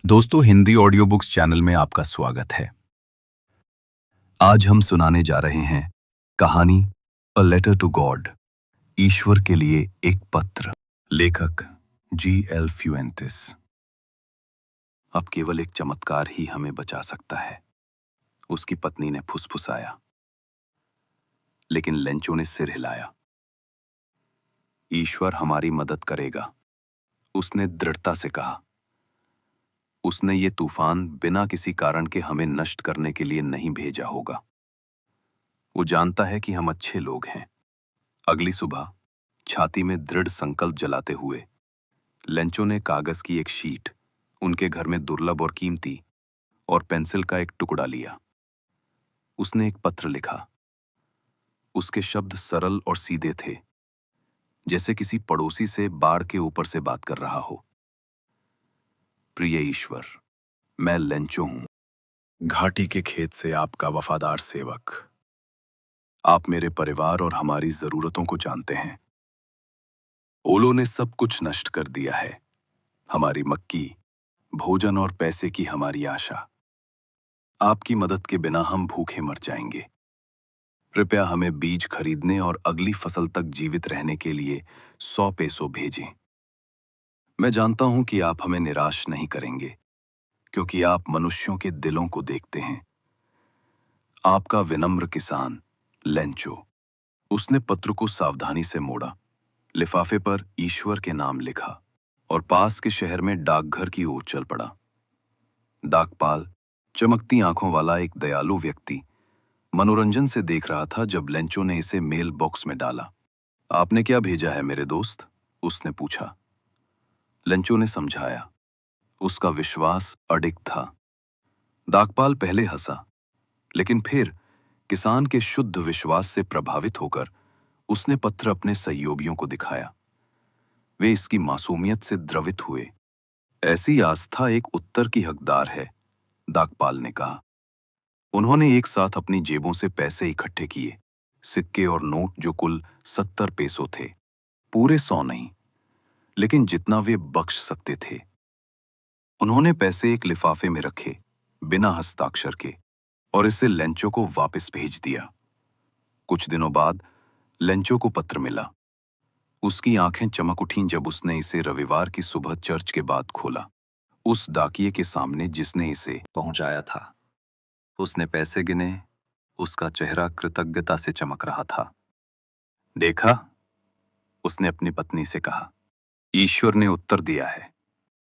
दोस्तों, Hindi audio books channel में आपका स्वागत है। आज हम सुनाने जा रहे हैं कहानी अ लेटर टू गॉड, ईश्वर के लिए एक पत्र। लेखक G.L. फ्यूएंटिस। अब केवल एक चमत्कार ही हमें बचा सकता है, उसकी पत्नी ने फुसफुसाया। लेकिन लेंचो ने सिर हिलाया। ईश्वर हमारी मदद करेगा, उसने दृढ़ता से कहा। उसने ये तूफान बिना किसी कारण के हमें नष्ट करने के लिए नहीं भेजा होगा। वो जानता है कि हम अच्छे लोग हैं। अगली सुबह छाती में दृढ़ संकल्प जलाते हुए लेंचो ने कागज की एक शीट, उनके घर में दुर्लभ और कीमती, और पेंसिल का एक टुकड़ा लिया। उसने एक पत्र लिखा। उसके शब्द सरल और सीधे थे, जैसे किसी पड़ोसी से बाढ़ के ऊपर से बात कर रहा हो। प्रिय ईश्वर, मैं लेंचो हूं, घाटी के खेत से आपका वफादार सेवक। आप मेरे परिवार और हमारी जरूरतों को जानते हैं। ओलों ने सब कुछ नष्ट कर दिया है, हमारी मक्की, भोजन और पैसे की हमारी आशा। आपकी मदद के बिना हम भूखे मर जाएंगे। कृपया हमें बीज खरीदने और अगली फसल तक जीवित रहने के लिए 100 पेसो भेजें। मैं जानता हूं कि आप हमें निराश नहीं करेंगे, क्योंकि आप मनुष्यों के दिलों को देखते हैं। आपका विनम्र किसान लेंचो। उसने पत्र को सावधानी से मोड़ा, लिफाफे पर ईश्वर के नाम लिखा और पास के शहर में डाकघर की ओर चल पड़ा। डाकपाल, चमकती आंखों वाला एक दयालु व्यक्ति, मनोरंजन से देख रहा था जब लेंचो ने इसे मेल बॉक्स में डाला। आपने क्या भेजा है मेरे दोस्त? उसने पूछा। लेंचो ने समझाया। उसका विश्वास अडिग था। डाकपाल पहले हंसा, लेकिन फिर किसान के शुद्ध विश्वास से प्रभावित होकर उसने पत्र अपने सहयोगियों को दिखाया। वे इसकी मासूमियत से द्रवित हुए। ऐसी आस्था एक उत्तर की हकदार है, डाकपाल ने कहा। उन्होंने एक साथ अपनी जेबों से पैसे इकट्ठे किए, सिक्के और नोट जो कुल 70 पेसो थे। पूरे 100 नहीं, लेकिन जितना वे बख्श सकते थे। उन्होंने पैसे एक लिफाफे में रखे, बिना हस्ताक्षर के, और इसे लेंचो को वापस भेज दिया। कुछ दिनों बाद लेंचो को पत्र मिला। उसकी आंखें चमक उठीं जब उसने इसे रविवार की सुबह चर्च के बाद खोला, उस डाकिये के सामने जिसने इसे पहुंचाया था। उसने पैसे गिने, उसका चेहरा कृतज्ञता से चमक रहा था। देखा, उसने अपनी पत्नी से कहा, ईश्वर ने उत्तर दिया है।